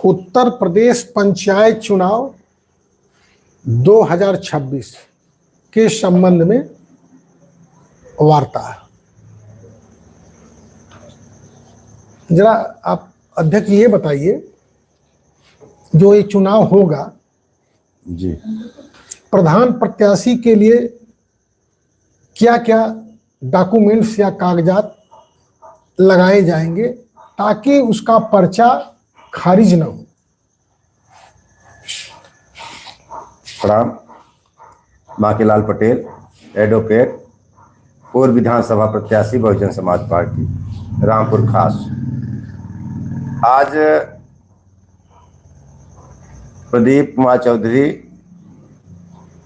उत्तर प्रदेश पंचायत चुनाव 2026 के संबंध में वार्ता। जरा आप अध्यक्ष ये बताइए, जो ये चुनाव होगा जी, प्रधान प्रत्याशी के लिए क्या क्या डॉक्यूमेंट्स या कागजात लगाए जाएंगे ताकि उसका पर्चा खारिज न हो? प्रणाम। बांकीलाल पटेल, एडवोकेट, पूर्व विधानसभा प्रत्याशी बहुजन समाज पार्टी, रामपुर खास। आज प्रदीप कुमार चौधरी,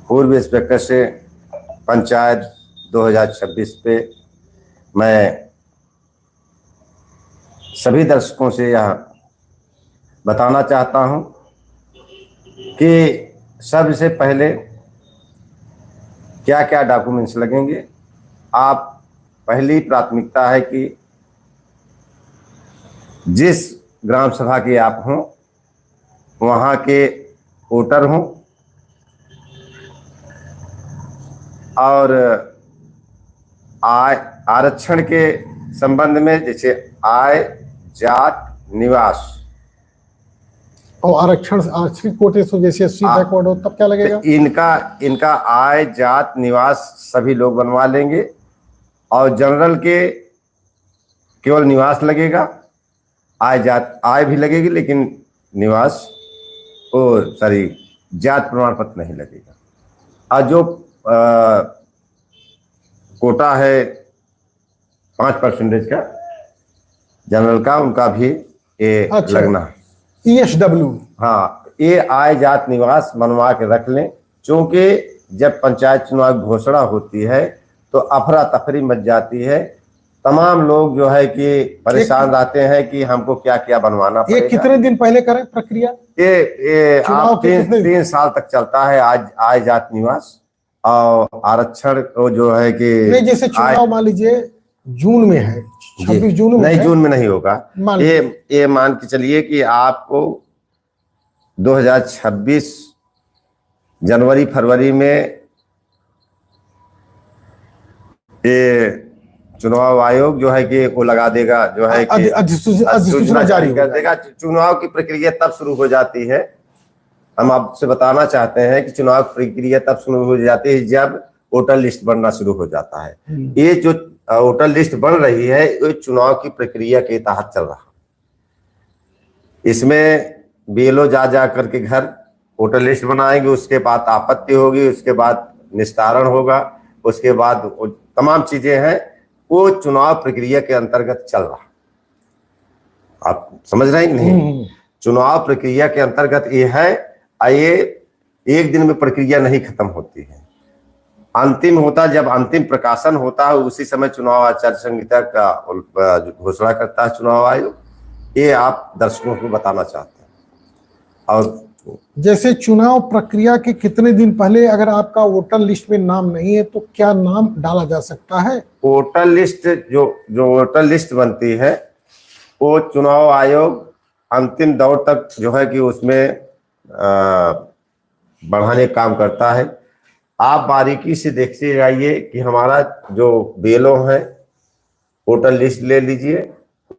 पूर्व इंस्पेक्टर से पंचायत 2026 पे मैं सभी दर्शकों से यह बताना चाहता हूं कि सबसे पहले क्या क्या डॉक्यूमेंट्स लगेंगे। आप पहली प्राथमिकता है कि जिस ग्राम सभा के आप हों वहाँ के वोटर हों और आय आरक्षण के संबंध में जैसे आय, जात, निवास और आरक्षण कोटे से जैसे एससी बैकवर्ड हो तब क्या लगेगा? इनका आय, जात, निवास सभी लोग बनवा लेंगे और जनरल के केवल निवास लगेगा। आय भी लगेगी लेकिन निवास और जात प्रमाण पत्र नहीं लगेगा। और जो कोटा है 5% का जनरल का, उनका भी ये लगना है। ESW, हाँ, ये आय, जात, निवास बनवा के रख लें, क्योंकि जब पंचायत चुनाव की घोषणा होती है तो अफरा तफरी मच जाती है। तमाम लोग जो है कि परेशान रहते हैं कि हमको क्या क्या बनवाना पड़ेगा। ये कितने दिन पहले करें प्रक्रिया? ये आप 3 साल तक चलता है। आज आय, जात, निवास और आरक्षण को जो है कि नहीं, जैसे चुनाव मान लीजिए जून में है, 26 जून में नहीं, जून में नहीं होगा। ये मान के चलिए कि आपको 2026 जनवरी फरवरी में ये चुनाव आयोग जो है कि वो लगा देगा, जो है कि अधिसूचना जारी कर देगा। चुनाव की प्रक्रिया तब शुरू हो जाती है। हम आपसे बताना चाहते हैं कि चुनाव प्रक्रिया तब शुरू हो जाती है जब वोटर लिस्ट बनना शुरू हो जाता है। ये जो वोटर लिस्ट बन रही है ये चुनाव की प्रक्रिया के तहत चल रहा। इसमें BLO जा करके घर वोटर लिस्ट बनाएंगे, उसके बाद आपत्ति होगी, उसके बाद निस्तारण होगा, उसके बाद तमाम चीजें हैं, वो चुनाव प्रक्रिया के अंतर्गत चल रहा। आप समझ रहे हैं नहीं? चुनाव प्रक्रिया के अंतर्गत ये है। ये एक दिन में प्रक्रिया नहीं खत्म होती है। अंतिम होता, जब अंतिम प्रकाशन होता है उसी समय चुनाव आचार संहिता का घोषणा करता है चुनाव आयोग। ये आप दर्शकों को बताना चाहते हैं। और जैसे चुनाव प्रक्रिया के कितने दिन पहले अगर आपका वोटर लिस्ट में नाम नहीं है तो क्या नाम डाला जा सकता है? वोटर लिस्ट जो वोटर लिस्ट बनती है वो चुनाव आयोग अंतिम दौर तक जो है कि उसमें बढ़ाने का काम करता है। आप बारीकी से देखते जाइए कि हमारा जो BLO है वोटर लिस्ट ले लीजिए,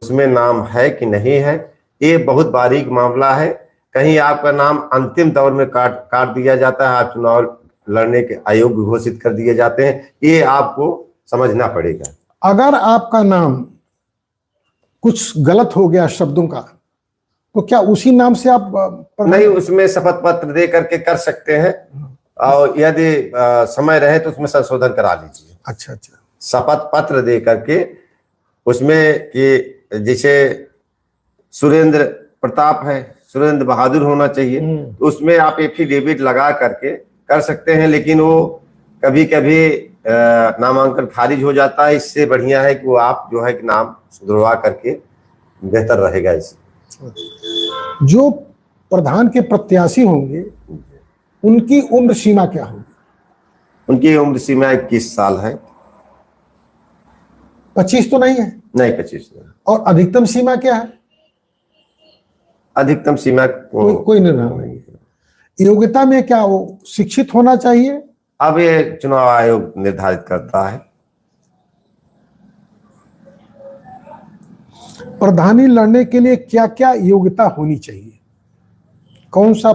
उसमें नाम है कि नहीं है। ये बहुत बारीक मामला है। कहीं आपका नाम अंतिम दौर में काट दिया जाता है, आप चुनाव लड़ने के अयोग्य घोषित कर दिए जाते हैं। ये आपको समझना पड़ेगा। अगर आपका नाम कुछ गलत हो गया शब्दों का तो क्या उसी नाम से आप नहीं, उसमें शपथ पत्र दे करके कर सकते हैं और यदि समय रहे तो उसमें संशोधन करा लीजिए। अच्छा, शपथ पत्र दे करके उसमें कि जैसे सुरेंद्र प्रताप है, सुरेंद्र बहादुर होना चाहिए, तो उसमें आप एफिडेविट लगा करके कर सकते हैं। लेकिन वो कभी कभी नामांकन खारिज हो जाता है। इससे बढ़िया है कि वो आप जो है कि नाम सुधरवा करके बेहतर रहेगा। इससे जो प्रधान के प्रत्याशी होंगे उनकी उम्र सीमा क्या होगी? उनकी उम्र सीमा 21 साल है। 25 तो नहीं है? नहीं, 25 नहीं। और अधिकतम सीमा क्या है? अधिकतम सीमा कोई निर्णय नहीं है। योग्यता में क्या वो शिक्षित होना चाहिए? अब ये चुनाव आयोग निर्धारित करता है। प्रधानी लड़ने के लिए क्या क्या योग्यता होनी चाहिए? कौन सा?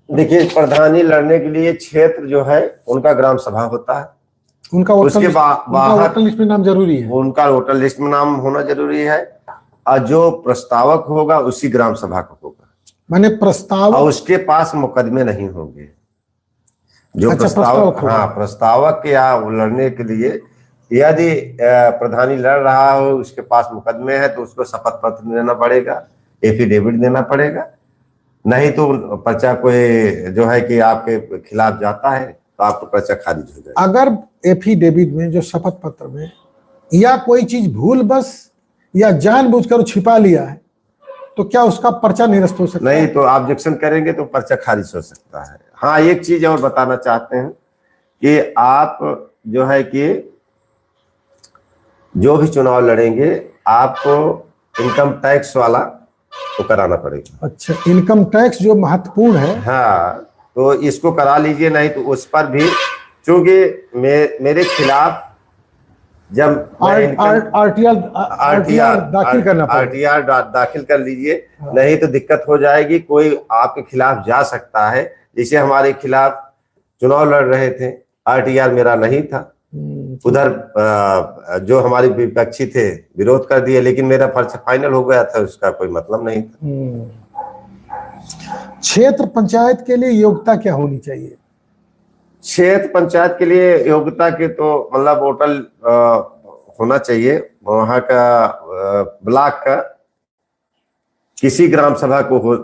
देखिए, प्रधानी लड़ने के लिए क्षेत्र जो है उनका ग्राम सभा होता है, उनका उसके बाहर वोटर लिस्ट में नाम जरूरी है। उनका वोटर लिस्ट में नाम होना जरूरी है, और जो प्रस्तावक होगा उसी ग्राम सभा का होगा। माने प्रस्ताव, और उसके पास मुकदमे नहीं होंगे। जो अच्छा, प्रस्तावक, हाँ, प्रस्तावक या लड़ने के लिए यदि प्रधानी लड़ रहा हो, उसके पास मुकदमे है, तो उसको शपथ पत्र देना पड़ेगा, एफिडेविट देना पड़ेगा। नहीं तो पर्चा कोई जो है कि आपके खिलाफ जाता है तो आपका पर्चा खारिज हो जाएगा। अगर एफिडेविट में, जो शपथ पत्र में, या कोई चीज भूल बस या जानबूझकर छिपा लिया है, तो क्या उसका पर्चा निरस्त हो सकता है? नहीं, तो ऑब्जेक्शन करेंगे तो पर्चा खारिज हो सकता है। हाँ, एक चीज और बताना चाहते हैं कि आप जो है कि जो भी चुनाव लड़ेंगे, आपको इनकम टैक्स वाला तो कराना पड़ेगा। अच्छा, इनकम टैक्स जो महत्वपूर्ण है। हाँ, तो इसको करा लीजिए, नहीं तो उस पर भी, चूंकि मेरे खिलाफ जब आरटीआर दाखिल करना पड़ेगा। आरटीआर दाखिल कर लीजिए, नहीं तो दिक्कत हो जाएगी। कोई आपके खिलाफ जा सकता है, जैसे हमारे खिलाफ चुनाव लड़ रहे थे, आरटीआर मेरा नहीं था, उधर जो हमारे विपक्षी थे विरोध कर दिए, लेकिन मेरा पर्चा फाइनल हो गया था, उसका कोई मतलब नहीं था। क्षेत्र पंचायत के लिए योग्यता क्या होनी चाहिए? क्षेत्र पंचायत के लिए योग्यता के तो मतलब वोटर होना चाहिए वहां का, ब्लॉक का किसी ग्राम सभा को हो,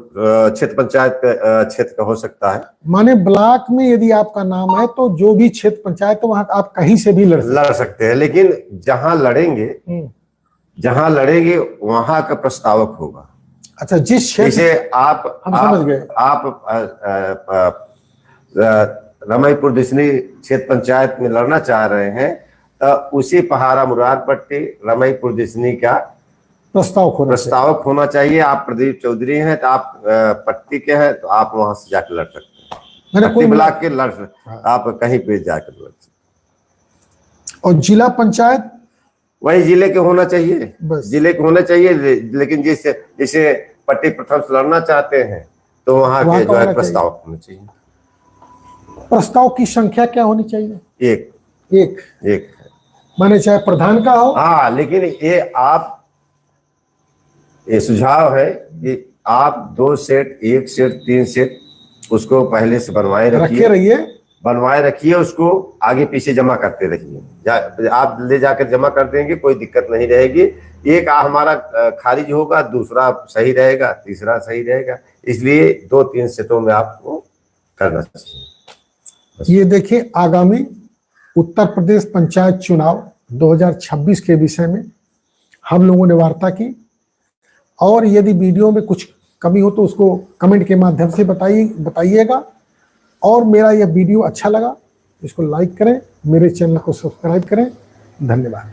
क्षेत्र पंचायत का क्षेत्र का हो सकता है। माने ब्लॉक में यदि आपका नाम है तो जो भी क्षेत्र पंचायत है वहां आप कहीं से भी लड़ सकते हैं, लेकिन जहां लड़ेंगे वहां का प्रस्तावक होगा। अच्छा, जिस क्षेत्र जैसे आप रमईपुर दिसनी क्षेत्र पंचायत में लड़ना चाह रहे हैं, तो उसी पहाड़ा मुरारपट्टी रमईपुर दिसनी का प्रस्तावक होना चाहिए। आप प्रदीप चौधरी हैं तो आप पट्टी के हैं, तो आप वहां से जाकर लड़ सकते हैं। कोई ब्लॉक के लड़ आप कहीं पे जाकर लड़ सकते। और जिला पंचायत वही जिले के होना चाहिए, जिले के होना चाहिए। लेकिन जिसे पट्टी प्रथम से लड़ना चाहते हैं तो वहां के जो है प्रस्तावक होना चाहिए। प्रस्ताव की संख्या क्या होनी चाहिए? एक माने चाहे प्रधान का हो। हाँ, लेकिन ये सुझाव है कि आप 2 सेट, 1 सेट, 3 सेट उसको पहले से बनवाए रखिए, उसको आगे पीछे जमा करते रहिए। आप ले जाकर जमा कर देंगे, कोई दिक्कत नहीं रहेगी। एक हमारा खारिज होगा, दूसरा सही रहेगा, तीसरा सही रहेगा, इसलिए 2-3 सेटों में आपको करना चाहिए। ये देखिए, आगामी उत्तर प्रदेश पंचायत चुनाव 2026 के विषय में हम लोगों ने वार्ता की, और यदि वीडियो में कुछ कमी हो तो उसको कमेंट के माध्यम से बताइएगा। और मेरा यह वीडियो अच्छा लगा इसको लाइक करें, मेरे चैनल को सब्सक्राइब करें। धन्यवाद।